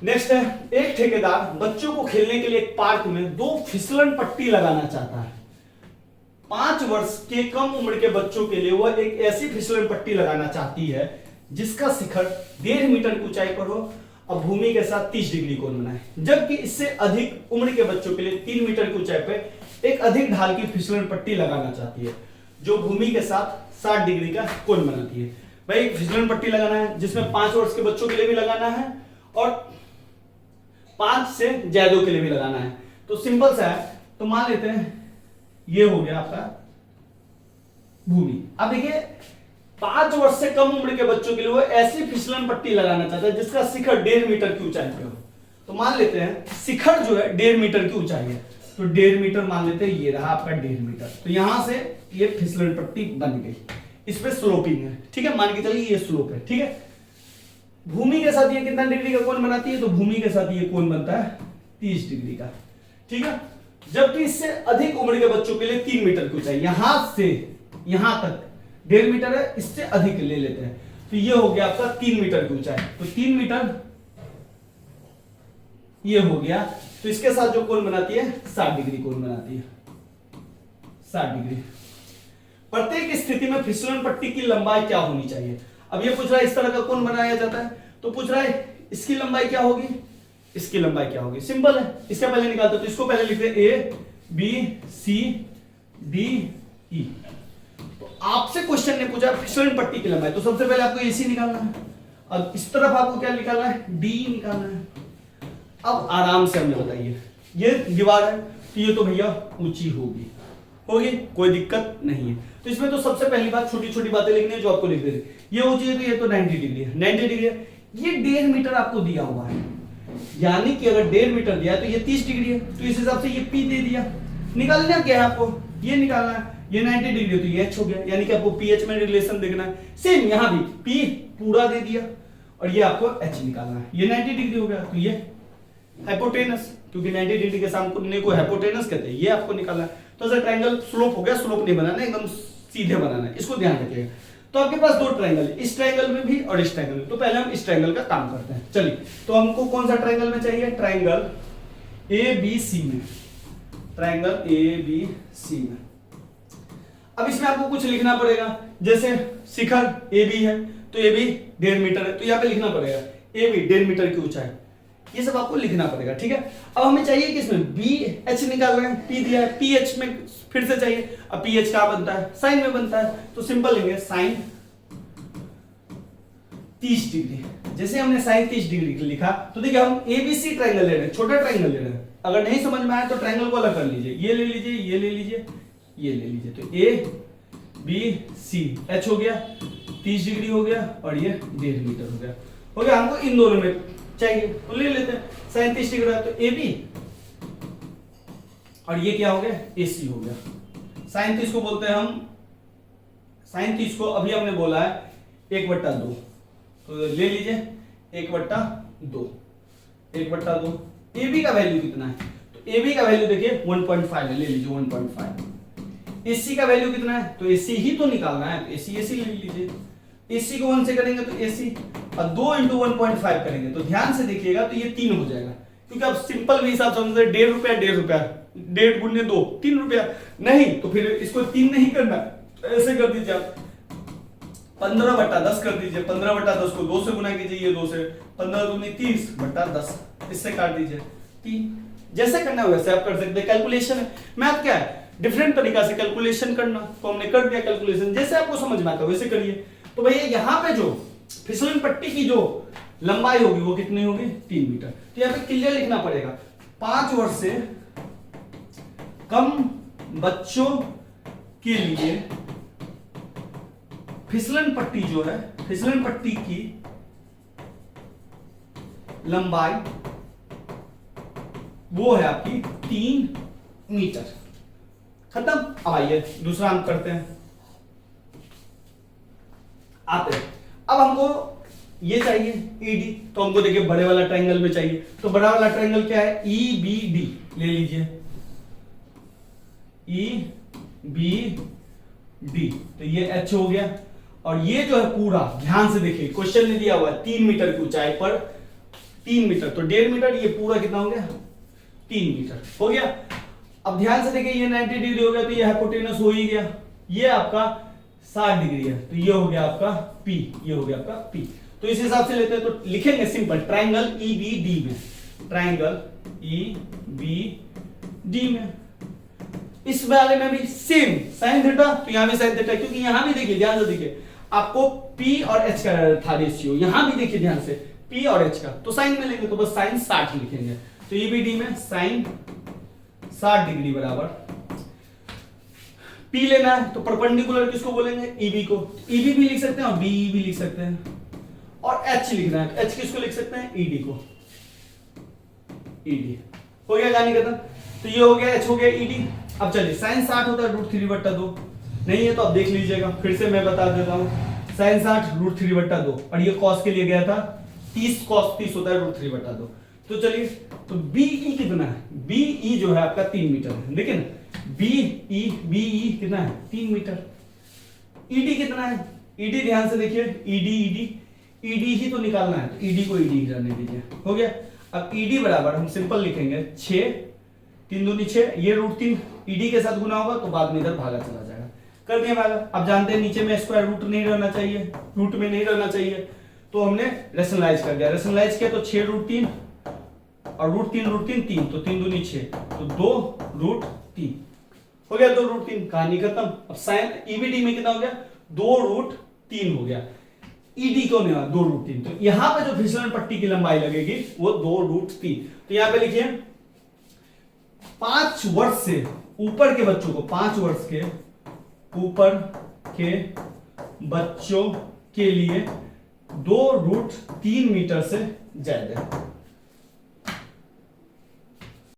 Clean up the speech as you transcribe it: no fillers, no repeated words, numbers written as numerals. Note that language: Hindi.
नेक्स्ट है, एक ठेकेदार बच्चों को खेलने के लिए एक पार्क में 2 फिसलन पट्टी लगाना चाहता है। 5 वर्ष के कम उम्र के बच्चों के लिए वह एक ऐसी फिसलन पट्टी लगाना चाहती है जिसका शिखर 1.5 मीटर की ऊंचाई पर हो और भूमि के साथ 30 डिग्री कोण बनाए, जबकि इससे अधिक उम्र के बच्चों के लिए 3 मीटर की ऊंचाई पर एक अधिक ढाल की फिसलन पट्टी लगाना चाहती है जो भूमि के साथ 60 डिग्री का कोण बनाती है। भाई फिसलन पट्टी लगाना है जिसमें 5 वर्ष के बच्चों के लिए भी लगाना है और 5 से ज्यादा के लिए भी लगाना है। तो सिंपल सा है, तो मान लेते हैं ये हो गया आपका भूमि। अब देखिए 5 वर्ष से कम उम्र के बच्चों के लिए वो ऐसी फिसलन पट्टी लगाना चाहता है जिसका शिखर 1.5 मीटर की ऊंचाई पे हो। तो मान लेते हैं शिखर जो है 1.5 मीटर की ऊंचाई है, तो 1.5 मीटर मान लेते हैं, ये रहा आपका 1.5 मीटर। तो यहां से ये फिसलन पट्टी बन गई, इस पे स्लोपिंग है, ठीक है, मान के चलिए ये स्लोप है, ठीक है। भूमि के साथ ये कितना डिग्री का कोण बनाती है, तो भूमि के साथ ये कोण बनता है 30 डिग्री का, ठीक है। जबकि इससे अधिक उम्र के बच्चों के लिए 3 मीटर की ऊंचाई, यहां से यहां तक 1.5 मीटर है, इससे अधिक ले लेते हैं, तो ये हो गया आपका 3 मीटर की ऊंचाई। तो 3 मीटर ये हो गया, तो इसके साथ जो कोण बनाती है 60 डिग्री कोण बनाती है, 60 डिग्री। प्रत्येक स्थिति में फिसलन पट्टी की लंबाई क्या होनी चाहिए। अब ये पूछ रहा है इस तरह का कोण बनाया जाता है, तो पूछ रहा है इसकी लंबाई क्या होगी, इसकी लंबाई क्या होगी। सिंपल है, इसका पहले निकालते, तो इसको पहले लिखते हैं A B C D E. तो आपसे क्वेश्चन ने पूछा फिसलन पट्टी की लंबाई, तो सबसे पहले आपको एसी निकालना है, अब इस तरफ आपको क्या निकालना है, डी निकालना है। अब आराम से हमें बताइए, ये दीवार है तो ये तो भैया ऊंची होगी, कोई दिक्कत नहीं है। तो इसमें तो सबसे पहली बात छोटी छोटी बातें लिखनी है जो आपको लिख देनी, ये ऊंची है तो ये तो 90 डिग्री है, 90 डिग्री है। ये 1.5 मीटर आपको दिया हुआ है, यानी कि अगर 1.5 मीटर दिया है तो ये 30 डिग्री है, तो इस हिसाब से ये पी दे दिया। निकालना क्या है आपको, ये निकालना है, ये 90 डिग्री तो ये एच हो गया, यानी कि आपको पीएच में रिलेशन देखना है। सेम यहां भी पी पूरा दे दिया और ये आपको एच निकालना है, ये 90 डिग्री हो गया, तो ये हाइपोटेनस, क्योंकि 90 डिग्री के सामने को हाइपोटेनस कहते हैं, ये आपको निकालना है। तो ऐसा ट्रायंगल स्लोप हो गया, स्लोप नहीं बनाना, एकदम सीधे बनाना है, इसको ध्यान रखिएगा। तो आपके पास 2 ट्रायंगल है, इस ट्रायंगल में भी और इस ट्रायंगल में। तो पहले हम इस ट्रायंगल का काम करते हैं, चलिए। तो हमको कौन सा ट्रायंगल में चाहिए, ट्रायंगल ए बी सी में, ट्रायंगल ए बी सी में। अब इसमें आपको कुछ लिखना पड़ेगा, जैसे शिखर ए बी है तो ए बी 1.5 मीटर है, तो यहाँ पे लिखना पड़ेगा ए बी 1.5 मीटर की ऊंचाई, ये सब आपको लिखना पड़ेगा, ठीक है। अब हमें चाहिए कि इसमें बी एच निकालना है, पी दिया है, पी एच में फिर से चाहिए। अब पी एच क्या बनता है, साइन में बनता है, तो सिंपल लेंगे साइन 30 डिग्री। जैसे हमने साइन 30 डिग्री लिखा, तो देखिए हम एबीसी ट्रायंगल ले रहे हैं, छोटा ट्रायंगल ले रहे हैं। अगर नहीं समझ में आया तो ट्रायंगल को अलग कर लीजिए, ये ले लीजिए, ये ले लीजिए, ये ले लीजिए। तो ए बी सी, एच हो गया 30 डिग्री हो गया और ये 1.5 मीटर हो गया। हमको इन दोनों में चाहिए तो ले लेते हैं, साइन 30 डिग्री है तो ए बी और ये क्या हो गया, ए सी हो गया। साइन 30 को बोलते हैं हम, साइन 30 को अभी हमने बोला है 1/2, तो ले लीजिए 1/2, 1/2। ए बी का वैल्यू कितना है, तो ए बी का वैल्यू देखिए 1.5 है, ले लीजिए 1.5। एसी का वैल्यू कितना है, तो एसी ही तो निकालना है, तो एसी एसी ले लीजिए। एसी को 1 से करेंगे तो एसी, और 2 × 1.5 करेंगे तो ध्यान से देखिएगा तो ये 3 हो जाएगा, क्योंकि आप सिंपल भी हिसाब समझते हैं, 1.5 रुपया 1.5 रुपया, 1.5 × 2 3 रुपया, नहीं तो फिर इसको 3 नहीं करना, तो ऐसे कर दीजिए आप 15/10 कर दीजिए, 15/10 को 2 से गुना कीजिए, ये 2 से 15 दूनी 30/10, इससे काट दीजिए 3। जैसे करना है वैसे आप कर सकते हैं, कैलकुलेशन है। मैथ क्या है, डिफरेंट तरीका से कैलकुलेशन करना, तो हमने कर दिया कैलकुलेशन, जैसे आपको समझ में आता है वैसे करिए। तो भैया यहाँ पे जो फिसलन पट्टी की जो लंबाई होगी वो कितनी होगी, 3 मीटर। तो यहाँ पे क्लियर लिखना पड़ेगा, 5 वर्ष से कम बच्चों के लिए फिसलन पट्टी जो है, फिसलन पट्टी की लंबाई वो है आपकी 3 मीटर। खत्म। अब आइए दूसरा हम करते हैं, आते हैं। अब हमको ये चाहिए ईडी, तो हमको देखिए बड़े वाला ट्रायंगल में चाहिए, तो बड़ा वाला ट्रायंगल क्या है, ई बी डी ले लीजिए, ई बी डी, तो ये एच हो गया। और ये जो है पूरा ध्यान से देखिए, क्वेश्चन ने दिया हुआ है 3 मीटर की ऊंचाई पर 3 मीटर, तो 1.5 मीटर, ये पूरा कितना हो गया 3 मीटर हो गया। अब ध्यान से देखिए ये 90 डिग्री हो गया तो ये हाइपोटेनस हो ही गया, ये आपका 60 डिग्री है तो ये हो गया आपका P, ये हो गया आपका P। तो इस हिसाब से लेते हैं तो लिखेंगे सिंपल ट्राइंगल EBD में, ट्राइंगल EBD में। इस वाले में भी सेम साइन थीटा, तो यहां भी साइन थीटा, क्योंकि यहां भी देखिए ध्यान से देखिए आपको P और H का था रेशियो, यहां भी देखिए ध्यान से P और H का, तो साइन में लेंगे तो बस साइन 60 लिखेंगे। तो EBD में साइन 60 डिग्री बराबर P लेना है तो परपेंडिकुलर किसको बोलेंगे EB को, EB भी लिख सकते हैं और BE भी लिख सकते हैं, और H लिखना है तो H किसको लिख सकते हैं ED को, ED हो गया कहानी खत्म। तो ये हो गया H हो गया ED। अब चलिए साइन 60 होता है √3/2, नहीं है तो आप देख लीजिएगा, फिर से मैं बता देता हूं, साइन 60 √3/2 और ये cos के लिए गया था 30, cos 30 होता है √3/2। तो चलिए तो BE कितना है, BE जो है आपका 3 मीटर है, लेकिन BE कितना है 3 मीटर। ED कितना है, ED ध्यान से देखिए ED ही तो निकालना है, तो ED को ED ही रहने दीजिए, हो गया। अब ED बराबर हम सिंपल लिखेंगे 6, 3 दूनी 6, ये √3 ED के साथ गुना होगा तो बाद में इधर भागा चला जाएगा, कर दिया भागा। अब जानते हैं नीचे में स्क्वायर रूट नहीं रहना चाहिए, रूट में नहीं रहना चाहिए, तो हमने रेशनलाइज कर दिया, रेशनलाइज किया तो 6 √3 और √3 3, तो 3 दूनी 6, तो 2 √3 हो गया, 2 √3, कहानी खत्म। अब साइन EBD में कितना हो गया 2 √3 हो गया, ED को नहीं 2 √3, तो यहां पे जो फिसलन पट्टी की लंबाई लगेगी वो 2 √3। तो यहां पे लिखिए 5 वर्ष से ऊपर के बच्चों को, 5 वर्ष के ऊपर के बच्चों के लिए 2 √3 मीटर से ज्यादा है।